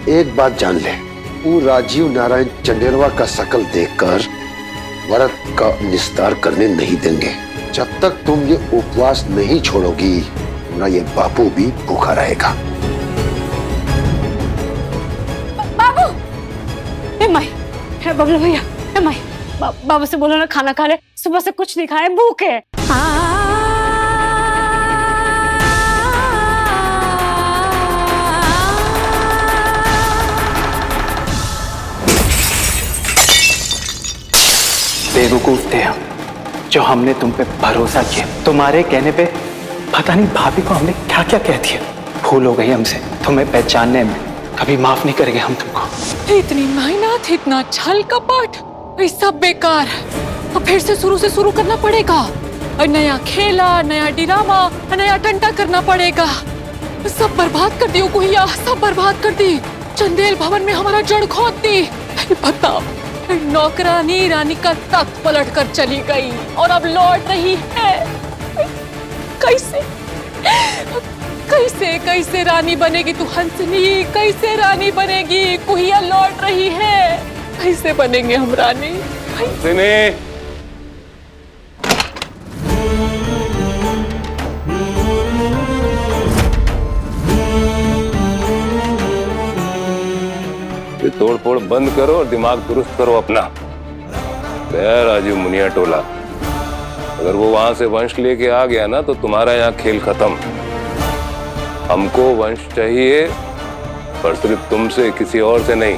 एक बात जान ले, वो राजीव नारायण चंदेलवा का शकल देखकर व्रत का निस्तार करने नहीं देंगे। जब तक तुम ये उपवास नहीं छोड़ोगी ना ये बापू भी भूखा रहेगा। बाबू, बबलू भैया, बाबू से बोलो ना खाना खा ले, सुबह से कुछ नहीं खाए, भूख है। बेवकूफ थे हम, जो हमने तुम पे भरोसा किया। तुम्हारे कहने पे पता नहीं भाभी को हमने क्या क्या कह दिया। भूल हो गई हमसे, तुम्हें पहचानने में कभी माफ नहीं करेंगे हम तुमको। इतनी मेहनत, इतना छल कपट, ये सब बेकार। अब फिर से शुरू करना पड़ेगा। और नया खेला, नया ड्रामा, नया टंटा करना पड़ेगा। सब बर्बाद कर दी गुहिया, सब बर्बाद कर दी। चंदेल भवन में हमारा जड़ खोद दी। बताओ, नौकरानी रानी का तख्त पलट कर चली गई और अब लौट रही है। कैसे कैसे कैसे रानी बनेगी तू हंसनी? कैसे रानी बनेगी? गुहिया लौट रही है, कैसे बनेंगे हम रानी? ये तोड़-फोड़ बंद करो और दिमाग दुरुस्त करो अपना। राजीव मुनिया टोला, अगर वो वहां से वंश लेके आ गया ना तो तुम्हारा यहाँ खेल खत्म। हमको वंश चाहिए, पर सिर्फ तुमसे, किसी और से नहीं।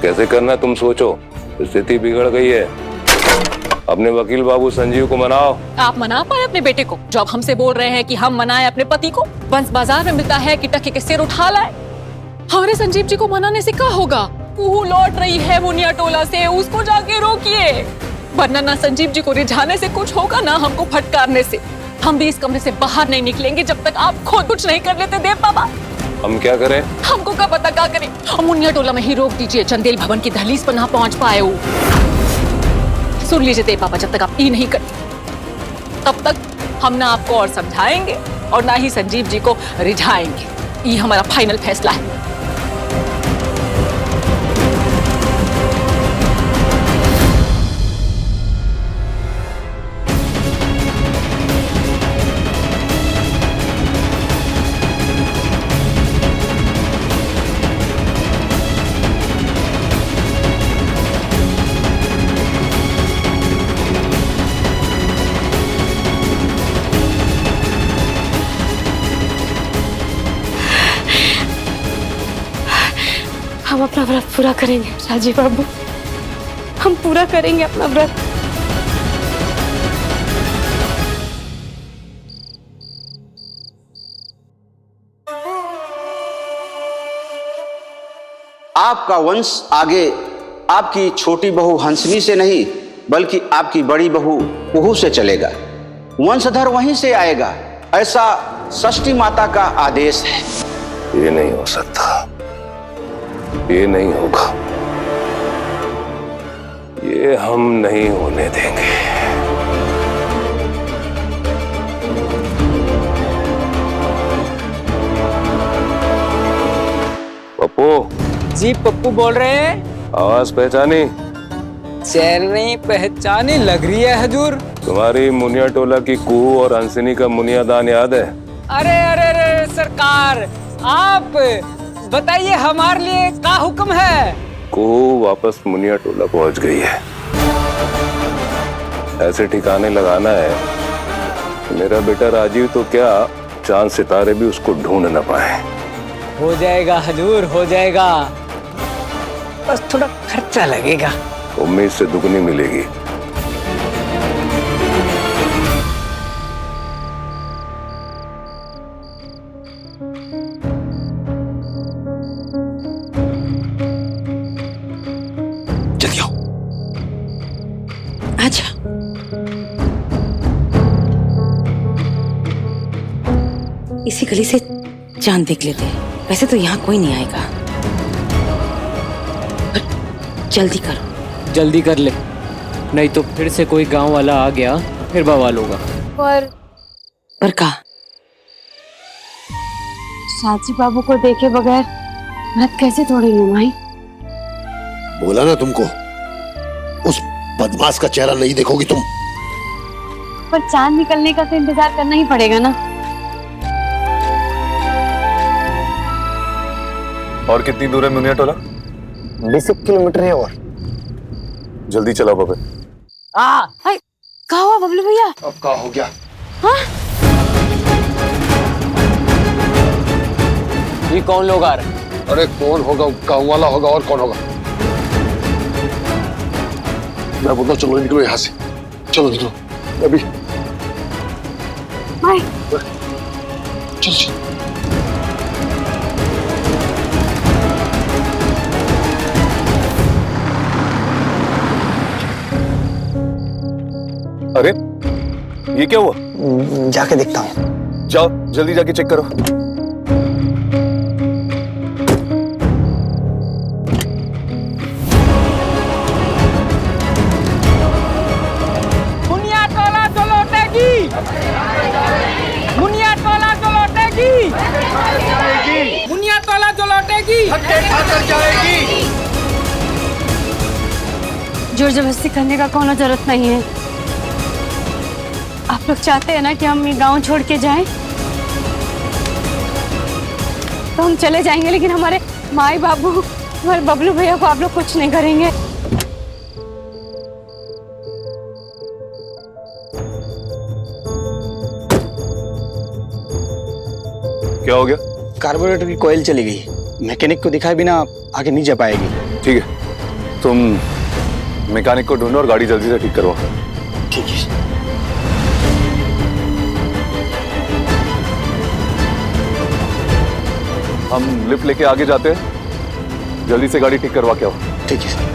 कैसे करना तुम सोचो, स्थिति बिगड़ गई है। अपने वकील बाबू संजीव को मनाओ। आप मना पाए अपने बेटे को? जो अब हमसे बोल रहे हैं कि हम मनाए अपने पति को? वंश बाजार में मिलता है कि टके के सिर उठा लाए। हमारे संजीव जी को मनाने से क्या होगा? वो लौट रही है मुनिया टोला से, उसको जाके रोकिए। वरना ना संजीव जी को रिझाने से कुछ होगा, ना हमको फटकारने से। हम भी इस कमरे से बाहर नहीं निकलेंगे जब तक आप खुद कुछ नहीं कर लेते। देव बाबा, हम क्या करें? हमको क्या पता क्या करें। मुनिया टोला में ही रोक दीजिए, चंदेल भवन की दहलीज पर ना पहुंच पाए वो। सुन लीजिए देव बाबा, जब तक आप ये नहीं करते तब तक हम ना आपको और समझाएंगे और ना ही संजीव जी को रिझाएंगे। ये हमारा फाइनल फैसला है। हम अपना व्रत पूरा करेंगे राजीव बाबू, हम पूरा करेंगे अपना व्रत। आपका वंश आगे आपकी छोटी बहू हंसनी से नहीं, बल्कि आपकी बड़ी बहू कुहू से चलेगा। वंशधर वहीं से आएगा, ऐसा षष्ठी माता का आदेश है। ये नहीं हो सकता, ये नहीं होगा, ये हम नहीं होने देंगे। पप्पू जी, पप्पू बोल रहे हैं। आवाज पहचानी? चैन नहीं पहचानी लग रही है हजूर। तुम्हारी मुनिया टोला की कुहू और हंसनी का मुनियादान याद है? अरे अरे अरे सरकार, आप बताइए हमारे लिए क्या हुक्म है? कुहू वापस मुनिया टोला पहुंच गई है। ऐसे ठिकाने लगाना है मेरा बेटा राजीव तो क्या, चांद सितारे भी उसको ढूंढ न पाए। हो जाएगा हजूर, हो जाएगा, बस थोड़ा खर्चा लगेगा। उम्मीद से दुगनी मिलेगी। जल्दी आओ। अच्छा, इसी गली से चांद देख लेते हैं। वैसे तो यहाँ कोई नहीं आएगा, पर जल्दी करो। जल्दी कर ले, नहीं तो फिर से कोई गांव वाला आ गया, फिर बवाल होगा। पर का साची बाबू को देखे बगैर व्रत कैसे तोड़ेंगे माई? बोला ना तुमको, उस बदमाश का चेहरा नहीं देखोगी तुम। पर चांद निकलने का तो इंतजार करना ही पड़ेगा ना। और कितनी दूर है मुनिया टोला? 20 किलोमीटर है और। जल्दी चलाओ बाबा। कहाँ हुआ बबलू भैया? अब क्या हो गया? ये कौन लोग आ रहे हैं? अरे कौन होगा? गाँव वाला होगा, और कौन होगा? मैं बोलता हूँ चलो निकलो यहाँ से, चलो निकलो अभी। माई चल चल। अरे ये क्या हुआ? जाके देखता हूँ। जाओ जल्दी जाके चेक करो। मुनिया टोला जो लौटेगी, मुनिया टोला जो लौटेगी, मुनिया टोला जो लौटेगी। जोर जबरदस्ती करने का कोनो जरूरत नहीं है। आप लोग चाहते हैं ना कि हम ये गांव छोड़ के जाएं, तो हम चले जाएंगे, लेकिन हमारे माई बाबू, हमारे बबलू भैया को आप लोग कुछ नहीं करेंगे। क्या हो गया? कार्बोरेटर की कॉइल चली गई। मैकेनिक को दिखाए बिना आगे नहीं जा पाएगी। ठीक है, तुम मैकेनिक को ढूंढो और गाड़ी जल्दी से ठीक करवाओ। ठीक है। हम लिफ्ट लेके आगे जाते हैं, जल्दी से गाड़ी ठीक करवा के आओ। ठीक है।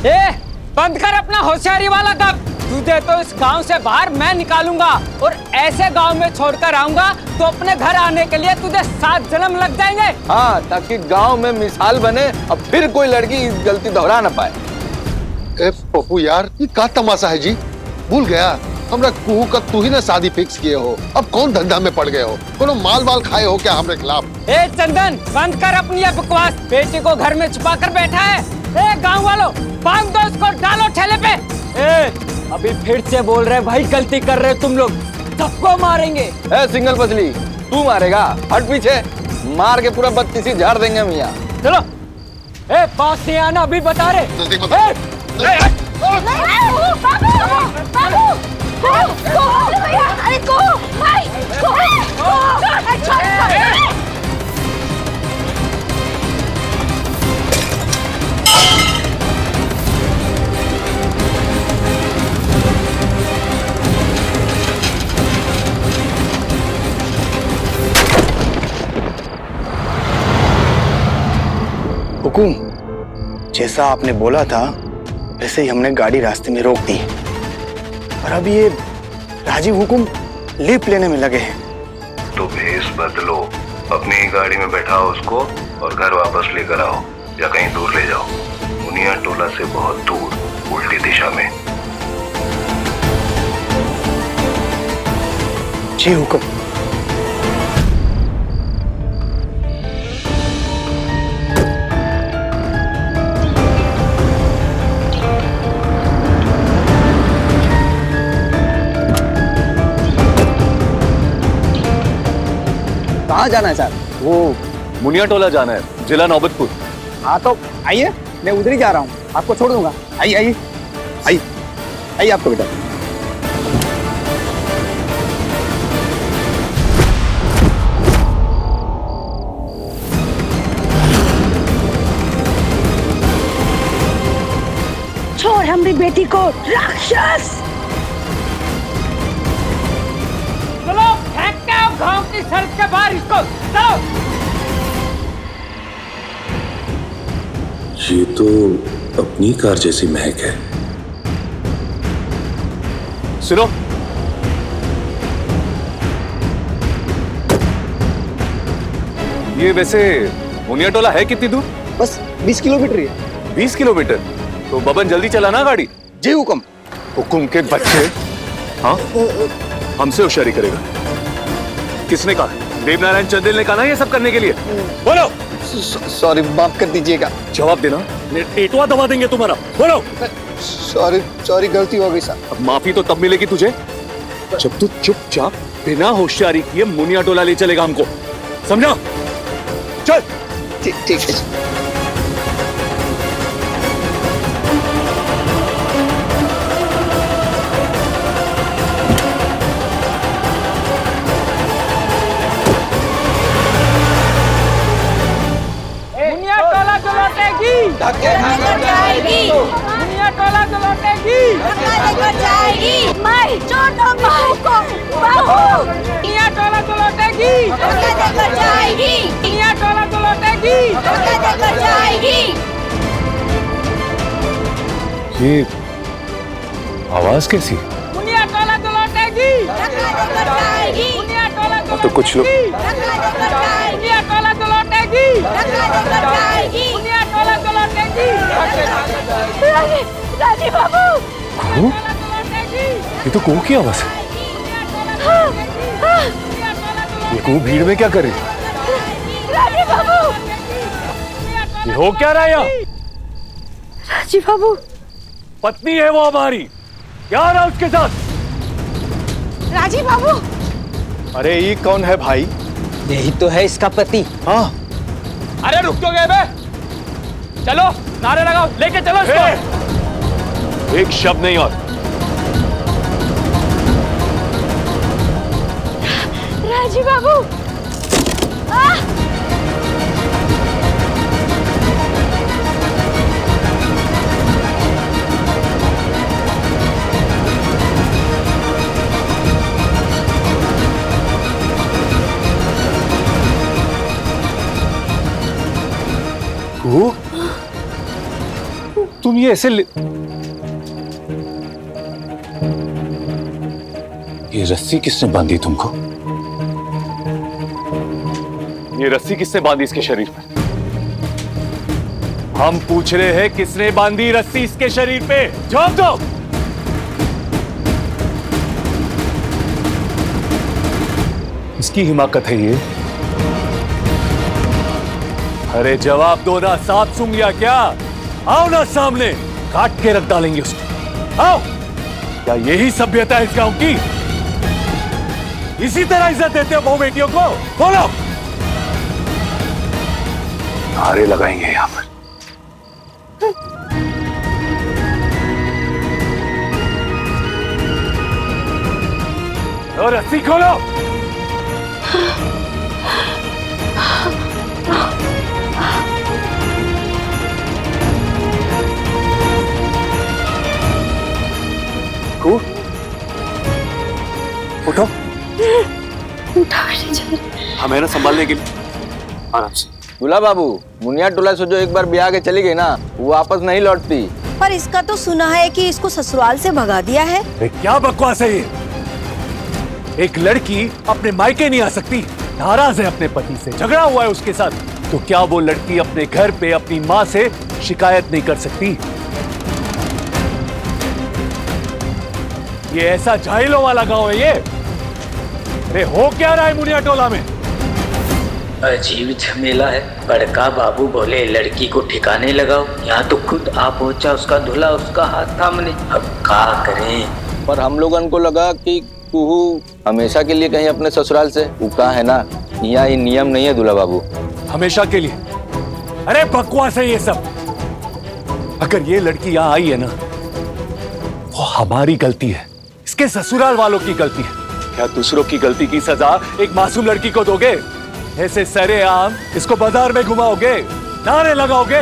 ए, बंद कर अपना होशियारी वाला गप। तुझे तो इस गांव से बाहर मैं निकालूंगा और ऐसे गांव में छोड़कर आऊंगा तो अपने घर आने के लिए तुझे 7 जन्म लग जाएंगे। हाँ, ताकि गांव में मिसाल बने, अब फिर कोई लड़की इस गलती दोहरा ना पाए। ए पप्पू यार, ये क्या तमाशा है जी? भूल गया हमरा कुहू का तू ही ना शादी फिक्स किए हो। अब कौन धंधा में पड़ गए हो? कोनो माल वाल खाए हो क्या हमरे खिलाफ? ए चंदन, बंद कर अपनी ये बकवास। बेटी को घर में छुपा कर बैठा है। ए गांव वालों, बांध दो इसको, डालो ठेले पे। ए, अभी फिर से बोल रहे भाई, गलती कर रहे तुम लोग, सबको मारेंगे। ए सिंगल पसली, तू मारेगा? हट पीछे, मार के पूरा 32 झाड़ देंगे हम यहाँ। चलो। ए पास नहीं आना, अभी बता रहे। हुकुम, जैसा आपने बोला था वैसे ही हमने गाड़ी रास्ते में रोक दी, और अब ये राजीव हुकुम लिफ्ट लेने में लगे हैं। तो भेष बदलो, अपनी ही गाड़ी में बैठाओ उसको और घर वापस लेकर आओ, या कहीं दूर ले जाओ, मुनिया टोला से बहुत दूर, उल्टी दिशा में। जी हुकुम। कहाँ जाना है सर? वो मुनिया टोला जाना है, जिला नौबतपुर। हाँ तो आइए, मैं उधर ही जा रहा हूँ, आपको छोड़ दूंगा। आइए आइए आइए आइए, आपको बेटा। छोड़ हमारी बेटी को, राक्षस! चलो फेंक के आओ गांव की सड़क के बाहर इसको। चलो। ये तो अपनी कार जैसी महक है। सुनो, ये वैसे मुनिया टोला है कितनी दूर? बस 20 किलोमीटर ही है। 20 किलोमीटर? तो बबन जल्दी चलाना गाड़ी। जी हुक्म। हुकुम के बच्चे। हाँ, हमसे होशियारी करेगा। किसने कहा? देवनारायण चंदेल ने कहा ना ये सब करने के लिए। बोलो। सॉरी, माफ कर दीजिएगा। जवाब देना, टेटवा दबा देंगे तुम्हारा। बोलो। सॉरी, गलती हो गई साहब। अब माफी तो तब मिलेगी तुझे जब तू चुपचाप बिना होशियारी किए मुनिया टोला ले चलेगा हमको, समझा? चल। ठीक है। मुनिया टोला तो लौटेगी, धक्के खाकर जाएगी, मुनिया टोला तो लौटेगी, धक्का देकर जाएगी। मैं छोड़ दो बहू को, बहू। मुनिया टोला तो लौटेगी, धक्का देकर जाएगी, मुनिया टोला तो लौटेगी। धक्का देकर जाएगी। ये आवाज कैसी? मुनिया टोला तो लौटेगी, धक्का देकर जाएगी, मुनिया टोला तो तो कुछ लोग धक्का देकर जाएगी, मुनिया टोला तो लौटेगी, धक्का देकर जाएगी। मुनिया टोला तो लौटेगी, राजी बाबू, को? ये तो को की आवाज है। ये को भीड़ में क्या करे? राजी बाबू, ये हो क्या रहा है यहाँ? राजी बाबू। पत्नी है वो हमारी, क्या रहा उसके साथ? राजी बाबू। अरे ये कौन है भाई? यही तो है इसका पति। हाँ, अरे रुक तो गए बे, चलो नारे लगाओ, लेके चलो इसको। एक शब्द नहीं और। राजी बाबू। को? तुम ये ऐसे ये रस्सी किसने बांधी तुमको? ये रस्सी किसने बांधी इसके शरीर पर? हम पूछ रहे हैं किसने बांधी रस्सी इसके शरीर पे? जवाब दो। इसकी हिमाकत है ये? अरे जवाब दो ना, साफ सुन लिया क्या? आओ ना सामने, काट के रख डालेंगे उसको। आओ। क्या यही सभ्यता है इस गांव की? इसी तरह इज्जत देते हो बहू बेटियों को? बोलो। नारे लगाएंगे यहां पर। और रस्सी खोलो। उठो। हमें ना संभालने के लिए आराम से। दूल्हा बाबू, मुनिया टोला से जो एक बार ब्याह के चली गई ना, वो वापस नहीं लौटती। पर इसका तो सुना है कि इसको ससुराल से भगा दिया है। क्या बकवास है ये? एक लड़की अपने मायके नहीं आ सकती? नाराज है अपने पति से, झगड़ा हुआ है उसके साथ, तो क्या वो लड़की अपने घर पे अपनी माँ से शिकायत नहीं कर सकती? ये ऐसा जाहिलों वाला गांव है ये? अरे हो क्या रहा है मुनिया टोला में? अजीब झमेला है। बड़का बाबू बोले लड़की को ठिकाने लगाओ, यहाँ तो खुद आप पहुंचा उसका धुला, उसका हाथ थामने। अब क्या करें? पर हम लोगन को लगा कि कुहू हमेशा के लिए कहीं अपने ससुराल से उका है ना, यहाँ ये नियम नहीं है दूल्हा बाबू। हमेशा के लिए? अरे बकवास है ये सब। अगर ये लड़की यहाँ आई है ना, वो हमारी गलती है, इसके ससुराल वालों की गलती है। क्या दूसरों की गलती की सजा एक मासूम लड़की को दोगे? ऐसे सरेआम इसको बाजार में घुमाओगे, नारे लगाओगे?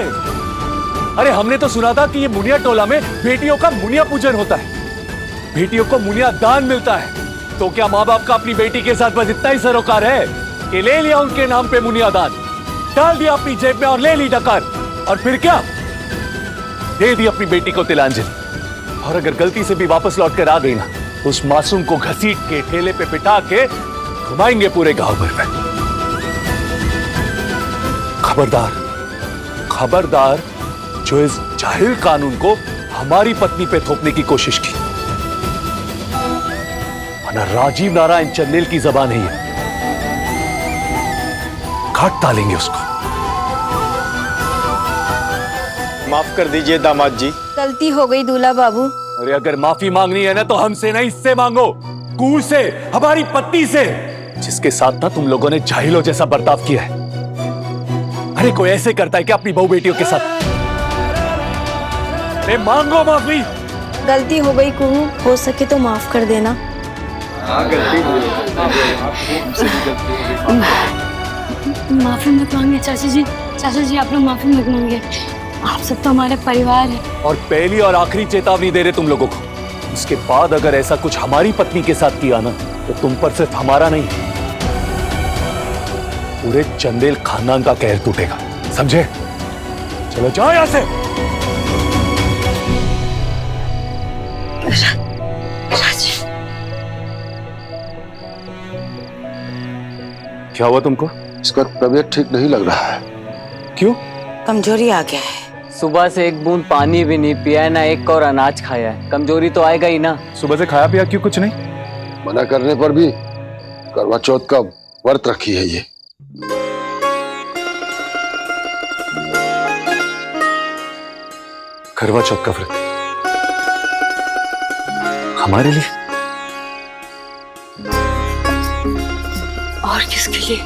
अरे हमने तो सुना था कि ये मुनिया टोला में बेटियों का मुनिया पूजन होता है, बेटियों को मुनिया दान मिलता है। तो क्या माँ बाप का अपनी बेटी के साथ बस इतना ही सरोकार है कि ले लिया उनके नाम पे मुनिया दान, डाल दिया अपनी जेब में और ले ली डकार, और फिर क्या? दे दी अपनी बेटी को तिलांजलि। और अगर गलती से भी वापस लौट कर आ गई ना, उस मासूम को घसीट के ठेले पे बिठा के घुमाएंगे पूरे गांव भर में। खबरदार, खबरदार, जो इस जाहिल कानून को हमारी पत्नी पे थोपने की कोशिश की। वरना राजीव नारायण चंदेल की जबान है ये, काट डालेंगे उसको। माफ कर दीजिए दामाद जी। गलती हो गई दूल्हा बाबू। अरे अगर माफी मांगनी है ना तो हमसे नहीं, इससे मांगो, कूर से, हमारी पत्नी से, जिसके साथ ना तुम लोगों ने जाहिलों जैसा बर्ताव किया है। अरे कोई ऐसे करता है क्या अपनी बहू बेटियों के साथ? अरे मांगो माफी। गलती हो गई कुहू, हो सके तो माफ कर देना। माफी मत मांगे चाचा जी। चाचा जी आप लोग माफी मत मांगे, आप सब तो हमारे परिवार है। और पहली और आखिरी चेतावनी दे रहे तुम लोगों को, इसके बाद अगर ऐसा कुछ हमारी पत्नी के साथ किया ना तो तुम पर सिर्फ हमारा नहीं, पूरे चंदेल खानदान का कहर टूटेगा, समझे? चलो जाओ यहां से। क्या हुआ तुमको? इसका तबीयत ठीक नहीं लग रहा है। क्यों? कमजोरी आ गया है। सुबह से एक बूंद पानी भी नहीं पिया है, ना एक और अनाज खाया है, कमजोरी तो आएगा ही ना। सुबह से खाया पिया क्यों कुछ नहीं? मना करने पर भी करवा चौथ का व्रत रखी है ये। करवा चौथ का व्रत हमारे लिए और किसके लिए?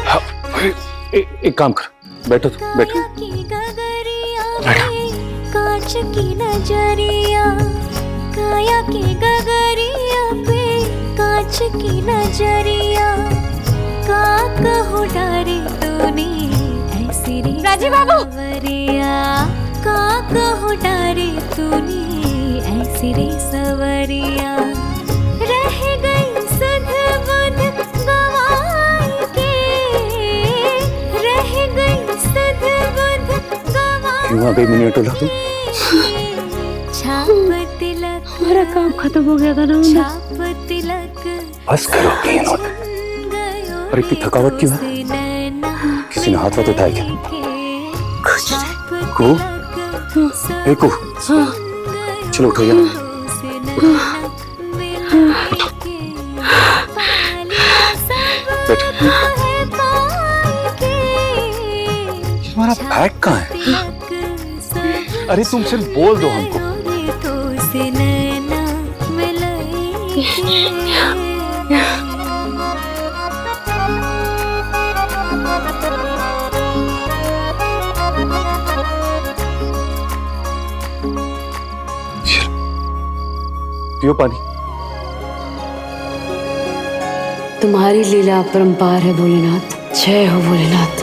हाँ, एक काम करो, बैठो तुम, बैठो। कांच की नजरिया, काया की गगरिया पे कांच की नजरिया, का कहो डारे तूने ऐसी रे राजीव बाबू, का कहो डारे तूने ऐसी रे सवरिया, रह गई सुध बुध गवाई के, रह गई सुध बुध गवाई। क्यों आ गई मुनिया टोला तुम? छाप तिलक, हमारा काम खत्म हो गया था ना। छाप तिलक, बस करो की नोट। और इतनी थकावट क्यों है? किसी ने हाथ उठाया क्या? को? ए को? चलो उठो यार, उठो, बैठो। हमारा बैग कहाँ है? अरे तुम सिर्फ बोल दो हमको। पियो पानी। तुम्हारी लीला अपरंपार है भोलेनाथ, जय हो भोलेनाथ।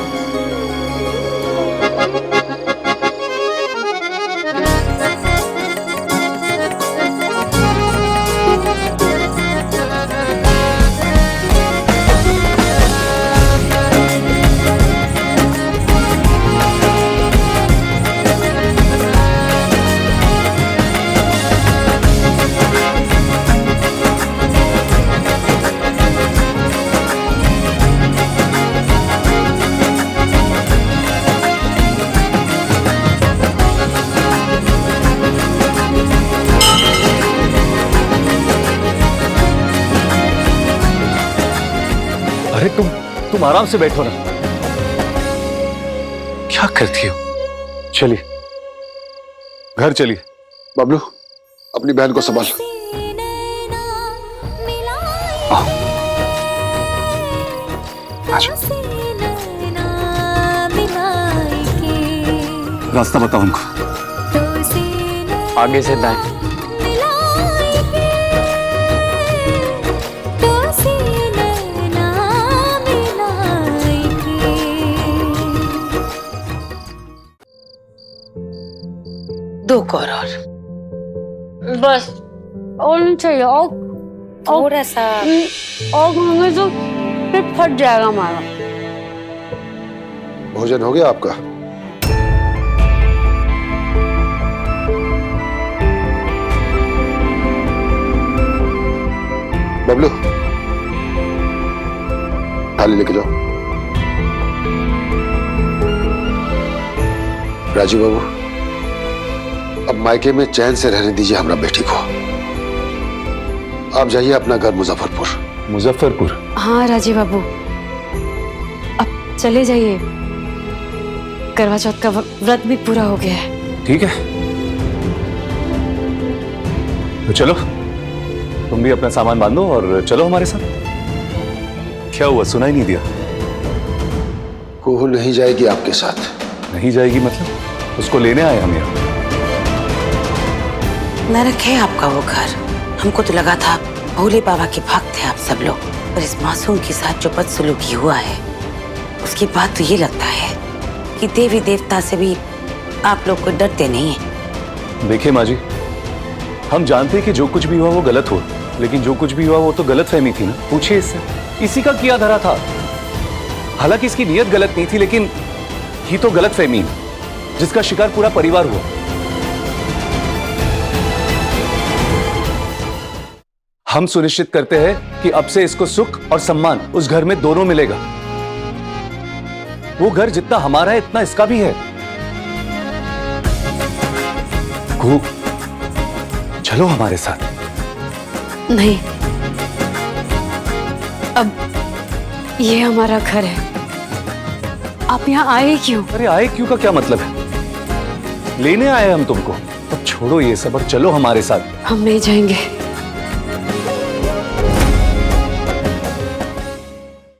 अरे तुम आराम से बैठो ना, क्या करती हो? चलिए घर चलिए। बबलू अपनी बहन को संभाल। रास्ता बताओ उनको। आगे से दाएं। दो और बस और नहीं चाहिए। और थोड़ा सा और खाएंगे तो फिर फट जाएगा हमारा। भोजन हो गया आपका? बबलू थाली लेके जाओ। राजू बाबू, अब मायके में चैन से रहने दीजिए हमरा बेटी को। आप जाइए अपना घर मुजफ्फरपुर। मुजफ्फरपुर? हाँ राजीव बाबू, अब चले जाइए। करवा चौथ का व्रत भी पूरा हो गया है। ठीक है, तो चलो, तुम भी अपना सामान बांधो और चलो हमारे साथ। क्या हुआ, सुना ही नहीं दिया? कुहू नहीं जाएगी आपके साथ। नहीं जाएगी मतलब? उसको लेने आए हम यहाँ। नरक है आपका वो घर। हमको तो लगा था भोले बाबा के भक्त थे आप सब लोग, पर इस मासूम के साथ जो बदसलूकी हुआ है उसके बाद तो ये लगता है कि देवी देवता से भी आप लोग को डरते नहीं है। देखिए माँ जी, हम जानते हैं कि जो कुछ भी हुआ वो गलत हुआ, लेकिन जो कुछ भी हुआ वो तो गलत फहमी थी ना। पूछिए इससे, इसी का किया धरा था। हालांकि इसकी नीयत गलत नहीं थी, लेकिन ये तो गलत फहमी है जिसका शिकार पूरा परिवार हुआ। हम सुनिश्चित करते हैं कि अब से इसको सुख और सम्मान उस घर में दोनों मिलेगा। वो घर जितना हमारा है इतना इसका भी है। चलो हमारे साथ। नहीं, अब ये हमारा घर है। आप यहाँ आए क्यों? अरे आए क्यों का क्या मतलब है? लेने आए हम तुमको। अब छोड़ो ये सब और चलो हमारे साथ। हम नहीं जाएंगे।